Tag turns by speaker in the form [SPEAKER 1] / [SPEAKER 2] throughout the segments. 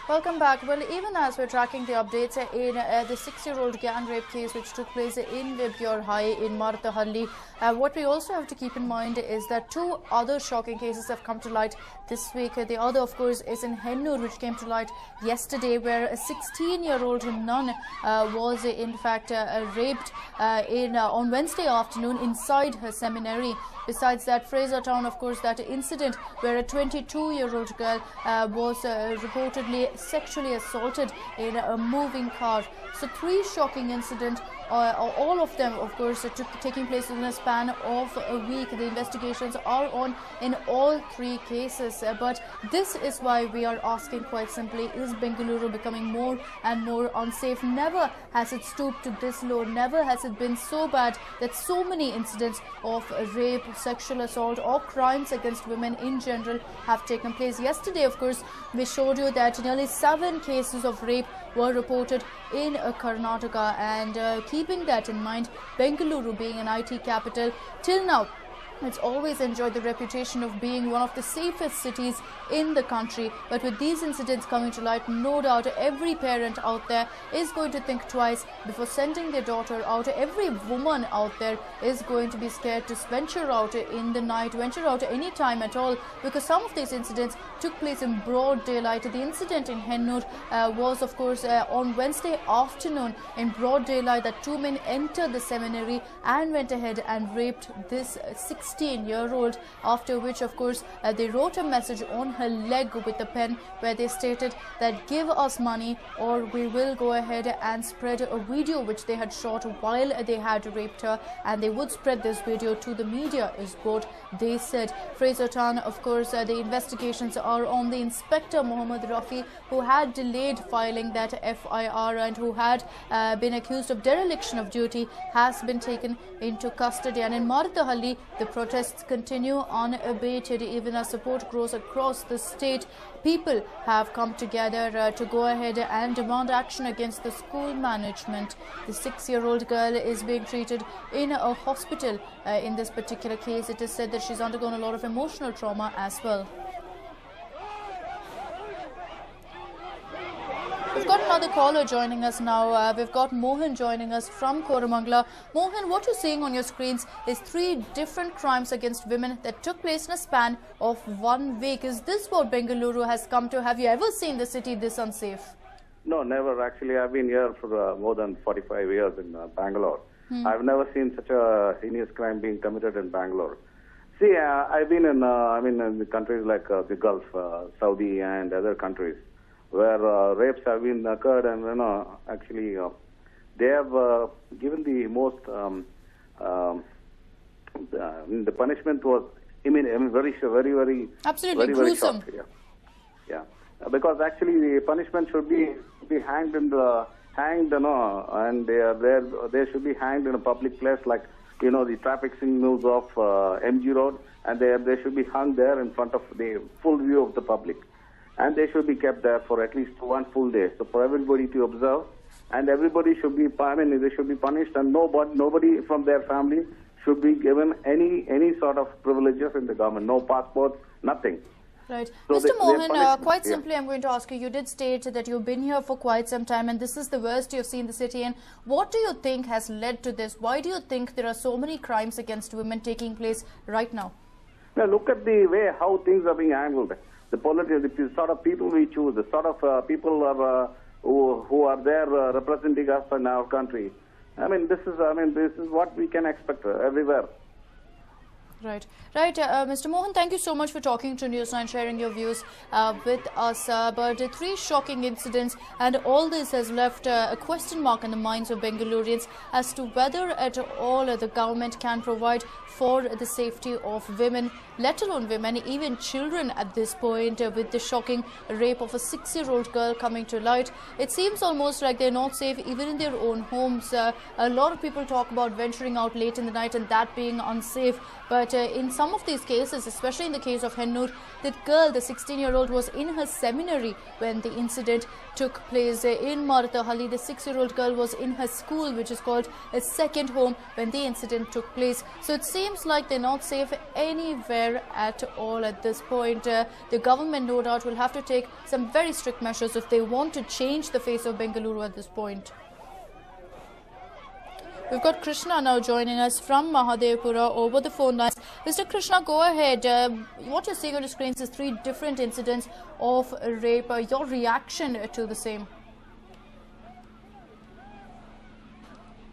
[SPEAKER 1] Welcome back. Well, even as we're tracking the updates in the 6-year-old gang rape case which took place in Pure High in Martahalli, what we also have to keep in mind is that two other shocking cases have come to light this week. The other, of course, is in Hennur, which came to light yesterday, where a 16-year-old nun was in fact raped on Wednesday afternoon inside her seminary. Besides that, Fraser Town, of course, that incident where a 22-year-old girl was reportedly sexually assaulted in a moving car. So three shocking incidents, all of them, of course, taking place in a span of a week. The investigations are on in all three cases. But this is why we are asking quite simply, is Bengaluru becoming more and more unsafe? Never has it stooped to this low. Never has it been so bad that so many incidents of rape, sexual assault or crimes against women in general have taken place. Yesterday, of course, we showed you that nearly 7 cases of rape were reported in Karnataka, and keeping that in mind, Bengaluru being an IT capital, till now it's always enjoyed the reputation of being one of the safest cities in the country. But with these incidents coming to light, no doubt every parent out there is going to think twice before sending their daughter out. Every woman out there is going to be scared to venture out in the night, venture out any time at all, because some of these incidents took place in broad daylight. The incident in Hennur was, of course, on Wednesday afternoon in broad daylight, that 2 men entered the seminary and went ahead and raped this 16-year-old, after which, of course, they wrote a message on her leg with a pen where they stated that give us money or we will go ahead and spread a video which they had shot while they had raped her, and they would spread this video to the media, is what they said. Fraser Town, of course, the investigations are on. The Inspector Mohammed Rafi, who had delayed filing that FIR and who had been accused of dereliction of duty, has been taken into custody. And in Martahalli, the protests continue unabated. Even as support grows across the state, people have come together to go ahead and demand action against the school management. The 6-year-old girl is being treated in a hospital. In this particular case, it is said that she's undergone a lot of emotional trauma as well. We've got another caller joining us now. We've got Mohan joining us from Koramangala. Mohan, what you're seeing on your screens is 3 different crimes against women that took place in a span of 1 week. Is this what Bengaluru has come to? Have you ever seen the city this unsafe?
[SPEAKER 2] No, never. Actually, I've been here for more than 45 years in Bangalore. I've never seen such a heinous crime being committed in Bangalore. See, I've been in, in the countries like the Gulf, Saudi and other countries, where rapes have been occurred, and actually they have given the most the punishment was very
[SPEAKER 1] absolutely gruesome.
[SPEAKER 2] Short, yeah, because actually the punishment should be hanged and they should be hanged in a public place, like the traffic signals of MG Road, and they should be hung there in front of the full view of the public. And they should be kept there for at least 1 full day, so for everybody to observe, and everybody should be, they should be punished, and nobody from their family should be given any sort of privileges in the government, no passports, nothing.
[SPEAKER 1] Right. So Mr. Mohan, quite simply, I'm going to ask you, you did state that you've been here for quite some time and this is the worst you've seen the city in. What do you think has led to this? Why do you think there are so many crimes against women taking place right now?
[SPEAKER 2] Now, look at the way how things are being handled. The sort of people we choose, the sort of people who are there representing us in our country. This is what we can expect everywhere.
[SPEAKER 1] Right. Mr. Mohan, thank you so much for talking to News9, sharing your views with us. But 3 shocking incidents, and all this has left a question mark in the minds of Bengalurians as to whether at all the government can provide for the safety of women, let alone women, even children at this point, with the shocking rape of a 6-year-old girl coming to light. It seems almost like they're not safe even in their own homes. A lot of people talk about venturing out late in the night and that being unsafe, but in some of these cases, especially in the case of Hennur, that girl, the 16-year-old, was in her seminary when the incident took place. In Martahalli, the 6-year-old girl was in her school, which is called a second home, when the incident took place. So it seems like they're not safe anywhere at all at this point. The government, no doubt, will have to take some very strict measures if they want to change the face of Bengaluru at this point. We've got Krishna now joining us from Mahadevpura over the phone lines. Mr. Krishna, go ahead. What you're seeing on the screens is 3 different incidents of rape. Your reaction to the same?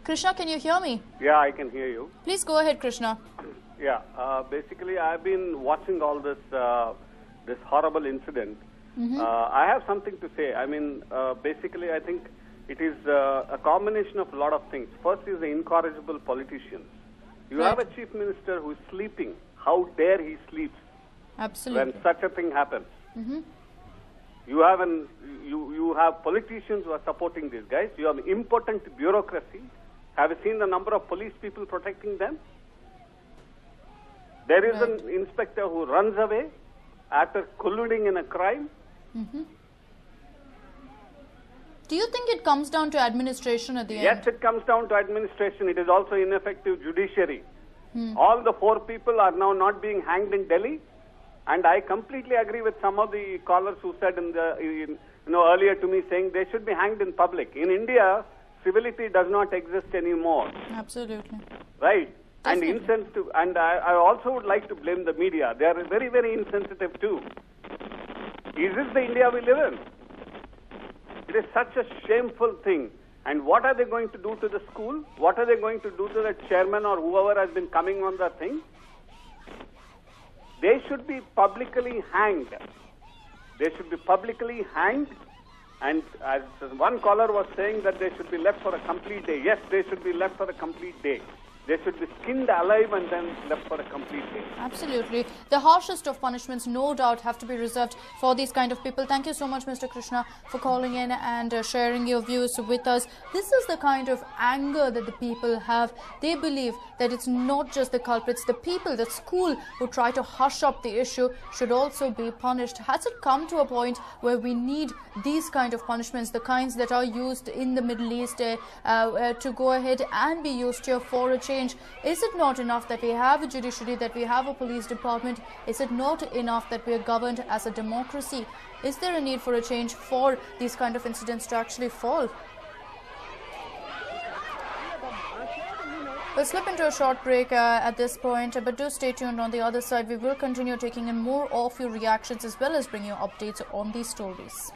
[SPEAKER 1] Krishna, can you hear me?
[SPEAKER 3] Yeah, I can hear you.
[SPEAKER 1] Please go ahead, Krishna.
[SPEAKER 3] Yeah, basically I've been watching all this this horrible incident. I have something to say. I mean, basically I think it is a combination of a lot of things. First is the incorrigible politicians. You have a chief minister who is sleeping. How dare he sleeps?
[SPEAKER 1] Absolutely.
[SPEAKER 3] When such a thing happens. You have politicians who are supporting these guys. You have impotent bureaucracy. Have you seen the number of police people protecting them? There is an inspector who runs away after colluding in a crime.
[SPEAKER 1] Do you think it comes down to administration at the end?
[SPEAKER 3] Yes, it comes down to administration. It is also ineffective judiciary. All the 4 people are now not being hanged in Delhi. And I completely agree with some of the callers who said earlier to me, saying they should be hanged in public. In India, civility does not exist anymore.
[SPEAKER 1] Absolutely.
[SPEAKER 3] Right.
[SPEAKER 1] Definitely.
[SPEAKER 3] And insensitive. And I also would like to blame the media. They are very, very insensitive too. Is this the India we live in? It is such a shameful thing. And what are they going to do to the school? What are they going to do to the chairman or whoever has been coming on the thing? They should be publicly hanged. They should be publicly hanged. And as one caller was saying that they should be left for a complete day. Yes, they should be left for a complete day. They should be skinned alive and then left for a complete day.
[SPEAKER 1] Absolutely. The harshest of punishments, no doubt, have to be reserved for these kind of people. Thank you so much, Mr. Krishna, for calling in and sharing your views with us. This is the kind of anger that the people have. They believe that it's not just the culprits. The people, the school who try to hush up the issue should also be punished. Has it come to a point where we need these kind of punishments, the kinds that are used in the Middle East, to go ahead and be used here for a change? Is it not enough that we have a judiciary, that we have a police department? Is it not enough that we are governed as a democracy? Is there a need for a change for these kind of incidents to actually fall? We'll slip into a short break at this point, but do stay tuned. On the other side, we will continue taking in more of your reactions as well as bring you updates on these stories.